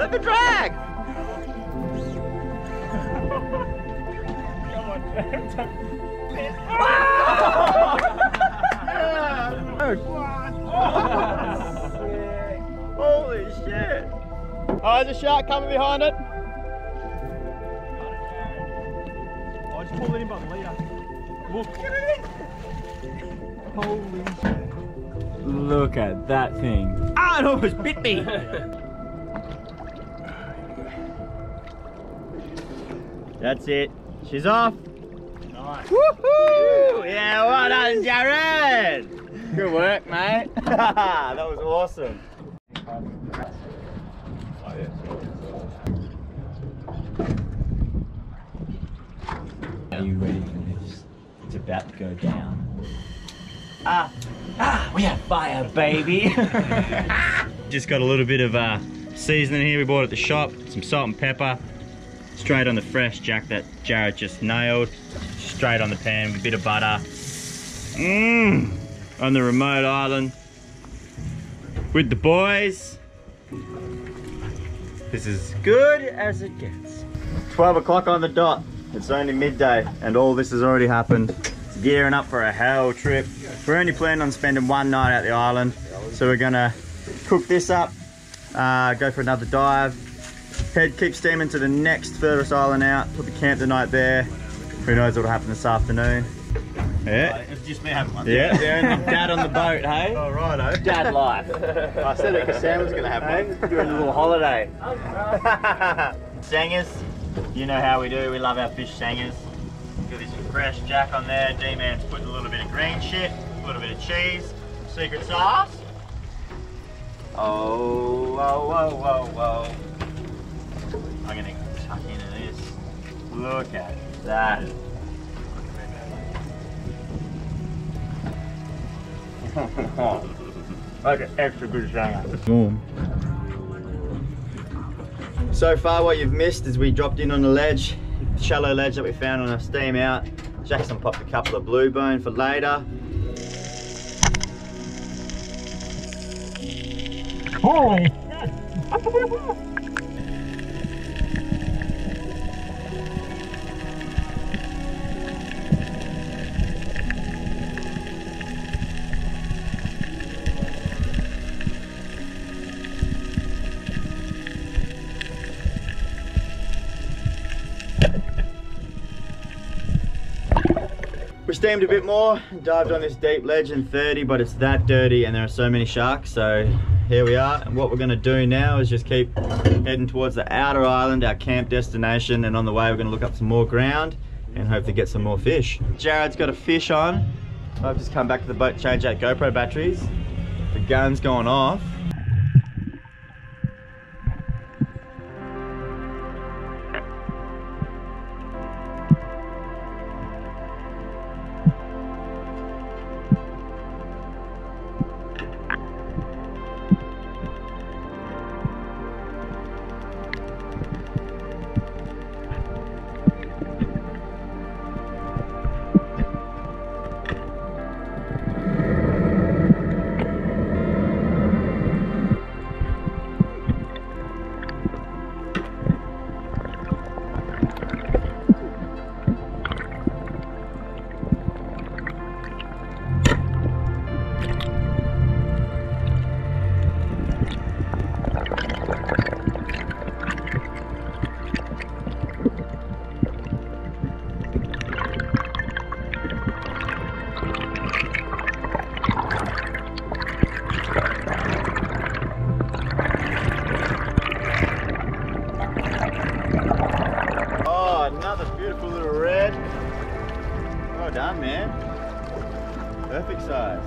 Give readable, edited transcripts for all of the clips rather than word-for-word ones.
Let the drag! Come on, Holy shit! Oh, there's a shark coming behind it. I just pulled it in by the leader. Look. Holy shit. Look at that thing. Ah, it almost bit me. That's it. She's off. Nice. Woohoo! Yeah, well done, Jared. Good work, mate. That was awesome. Are you ready for this? It's about to go down. We have fire, baby. Just got a little bit of seasoning here we bought at the shop. Some salt and pepper. Straight on the fresh jack that Jared just nailed. Straight on the pan with a bit of butter. On the remote island. With the boys. This is good as it gets. 12 o'clock on the dot. It's only midday and all this has already happened. It's gearing up for a hell trip. We're only planning on spending one night at the island. So we're gonna cook this up, go for another dive, keep steaming to the next furthest island out, probably camp the night there. Who knows what'll happen this afternoon. Yeah. It's just me having one. Yeah, dad on the boat, hey? Oh, righto. Dad life. I said it because Sam was going to have one. Doing a little holiday. Sangers, you know how we do. We love our fish sangers. Got this fresh jack on there. D-Man's putting a little bit of green shit, a little bit of cheese, secret sauce. Oh, whoa, whoa, whoa, whoa. I'm going to tuck into this. Look at that. Like an extra good sanger. So far what you've missed is we dropped in on a ledge, shallow ledge that we found on our steam out. Jackson popped a couple of blue bone for later. Holy We steamed a bit more, dived on this deep ledge in 30, but it's that dirty and there are so many sharks, so here we are. And what we're gonna do now is just keep heading towards the outer island, our camp destination, and on the way we're gonna look up some more ground and hopefully get some more fish. Jared's got a fish on. I've just come back to the boat to change out GoPro batteries. The gun's gone off. Well done, man. Perfect size.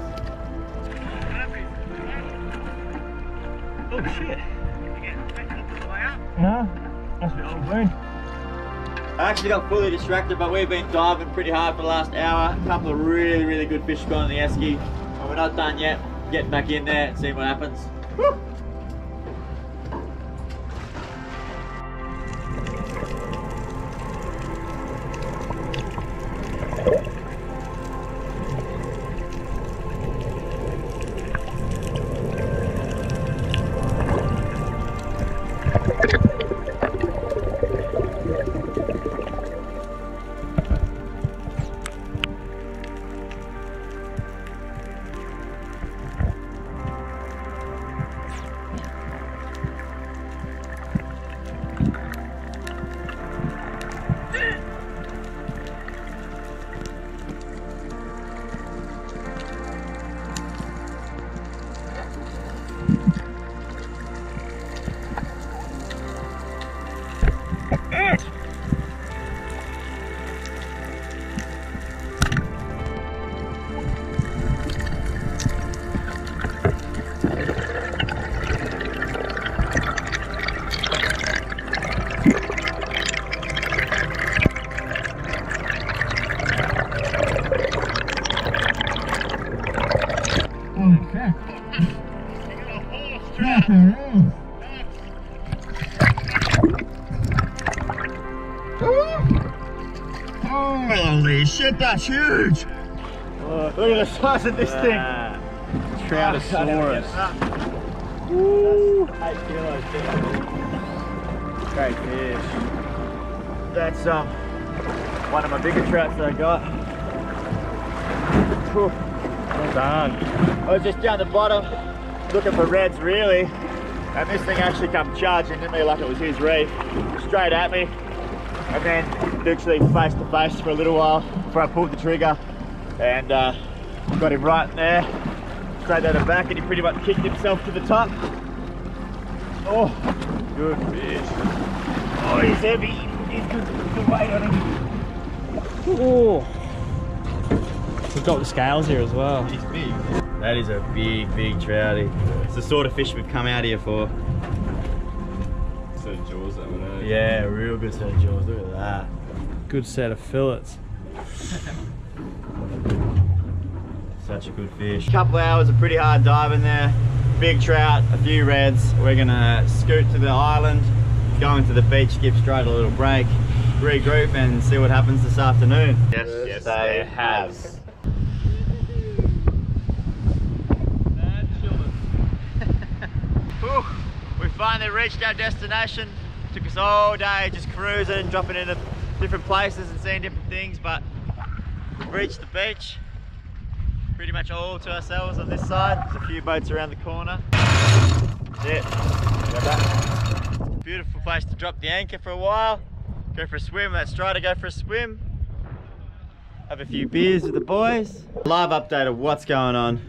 Oh shit. No, must be old wound. I actually got fully distracted, but we've been diving pretty hard for the last hour. A couple of really good fish gone in the esky. But we're not done yet. Getting back in there and seeing what happens. Woo! Holy shit, that's huge! Look at the size of this thing. Troutosaurus. Woo! 8 kilos. Great fish. That's one of my bigger trouts that I got. Whew. Well done. I was just down the bottom looking for reds really, and this thing actually come charging at me like it was his reef, straight at me, and then literally face to face for a little while before I pulled the trigger, and got him right in there, straight out the back, and he pretty much kicked himself to the top. Oh, good fish. Oh, he's heavy. He's good weight on him. Oh. We've got the scales here as well. He's big. That is a big trouty. It's the sort of fish we've come out here for. Set of jaws that one, eh? Yeah, real good set of jaws. Look at that. Good set of fillets. Such a good fish. Couple of hours of pretty hard diving there. Big trout, a few reds. We're gonna scoot to the island, go into the beach, give straight a little break, regroup, and see what happens this afternoon. Yes, they have. We finally reached our destination. Took us all day just cruising, dropping into different places and seeing different things, but we've reached the beach. Pretty much all to ourselves on this side. There's a few boats around the corner. That's it. Beautiful place to drop the anchor for a while. Go for a swim, let's try to go for a swim. Have a few beers with the boys. Live update of what's going on.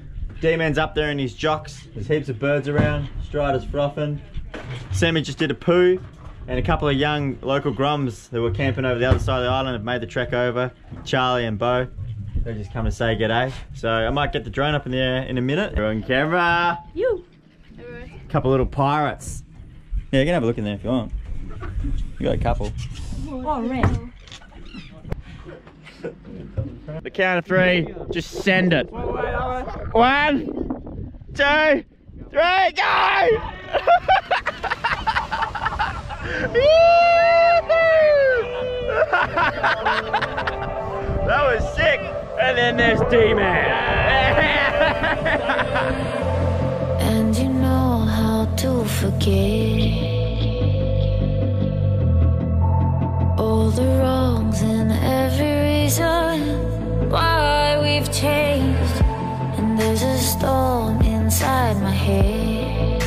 D-Man's up there in his jocks. There's heaps of birds around. Strider's frothing. Sammy just did a poo, and a couple of young local grums that were camping over the other side of the island have made the trek over. Charlie and Bo. They just come to say g'day. So I might get the drone up in the air in a minute. We're on camera. You. Couple little pirates. Yeah, you can have a look in there if you want. You got a couple. Oh, red. The count of 3, just send it. 1, 2, 3, go! That was sick. And then there's D-Man. And you know how to forget all the wrongs and every reason why we've changed. And there's a storm inside my head.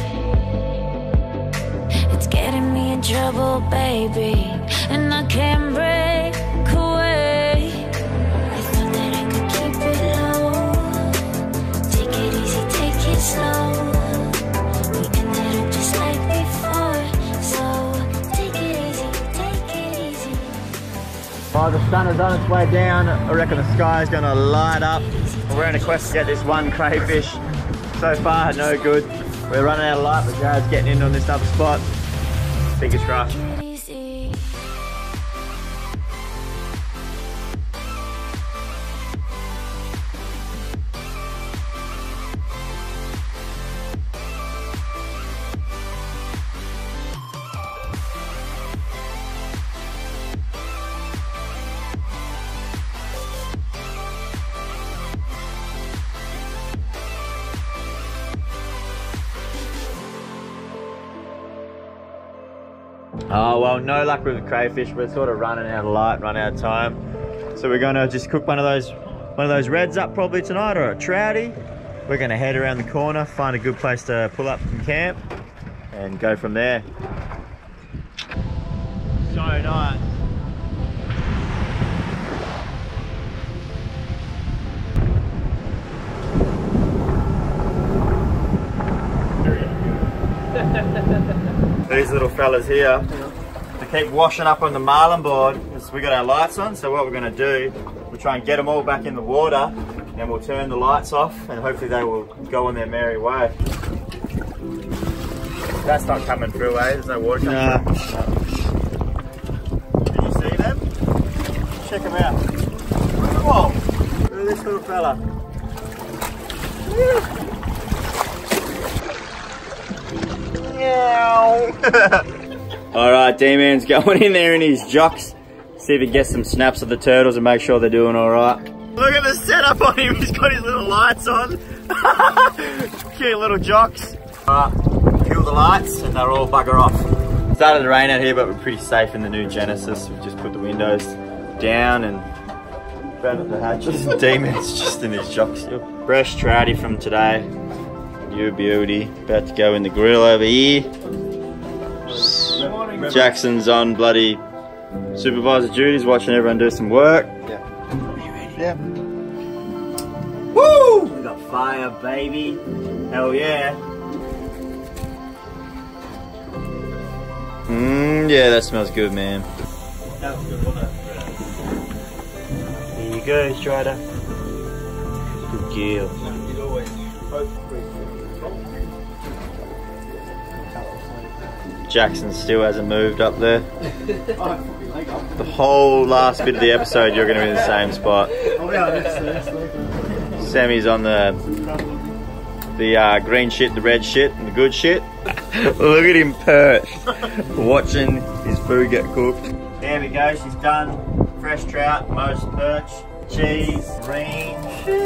It's getting me in trouble, baby, and I can't break away. I thought that I could keep it low. Take it easy, take it slow. We ended up just like before, so take it easy, take it easy. Oh, the sun is on its way down. I reckon the sky's gonna light up. We're on a quest to get this one crayfish. So far, no good. We're running out of light, but Jared's getting in on this other spot. Fingers crossed. Oh well, no luck with the crayfish. We're sort of running out of light, running out of time. So we're gonna just cook one of those reds up probably tonight, or a trouty. We're gonna head around the corner, find a good place to pull up from camp, and go from there. So nice. These little fellas here, to keep washing up on the marlin board, we got our lights on, so what we're going to do, we'll try and get them all back in the water, and we'll turn the lights off, and hopefully they will go on their merry way. That's not coming through, eh? There's no water coming through. Did you see them? Check them out. Whoa! Look at this little fella. Alright, D-Man's going in there in his jocks. See if he gets some snaps of the turtles and make sure they're doing alright. Look at the setup on him, he's got his little lights on. Cute little jocks. Alright, kill the lights and they're all bugger off. Started to rain out here, but we're pretty safe in the new Genesis. We've just put the windows down and found up the hatches. D-Man's just in his jocks. Fresh trouty from today. You beauty. About to go in the grill over here. Jackson's on bloody supervisor duties, watching everyone do some work. Yeah. Are you ready? Yeah. Woo! We got fire, baby. Hell yeah. Yeah, that smells good, man. Here you go, Strider. Good girl. Jackson still hasn't moved up there. The whole last bit of the episode, you're going to be in the same spot. Sammy's on the green shit, the red shit, and the good shit. Look at him perched, watching his food get cooked. There we go, she's done. Fresh trout, most perch, cheese, green shit.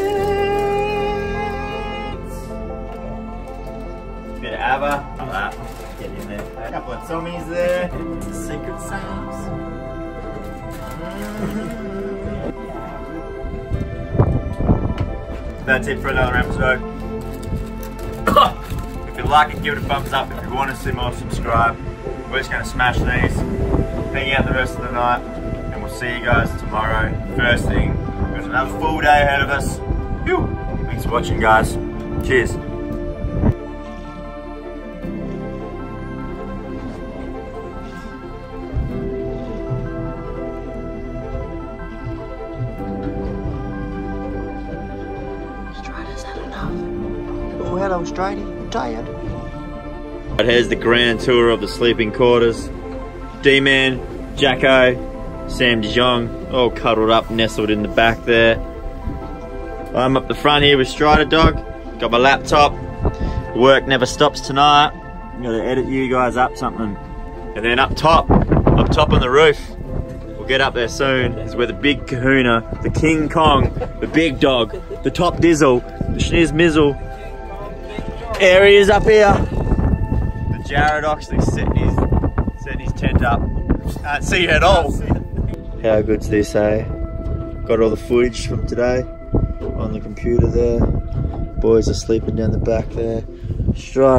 Bit of ava, like that. Get in there. A couple of tummies there. Secret sauce. That's it for another episode. If you like it, give it a thumbs up. If you want to see more, subscribe. We're just going to smash these, hang out the rest of the night, and we'll see you guys tomorrow. First thing, there's another full day ahead of us. Whew. Thanks for watching, guys. Cheers. Oh, hello, Stridey. I'm tired. But here's the grand tour of the sleeping quarters. D-Man, Jacko, Sam DeJong, all cuddled up, nestled in the back there. I'm up the front here with Strider Dog. Got my laptop. Work never stops tonight. I'm gonna edit you guys up something. And then up top on the roof, we'll get up there soon, is where the big kahuna, the King Kong, the big dog, the top dizzle, the schniz mizzle areas up here. The Jared Oxley setting his tent up. Can't see it at all. How good's this, eh? Got all the footage from today on the computer there. Boys are sleeping down the back there. Stride.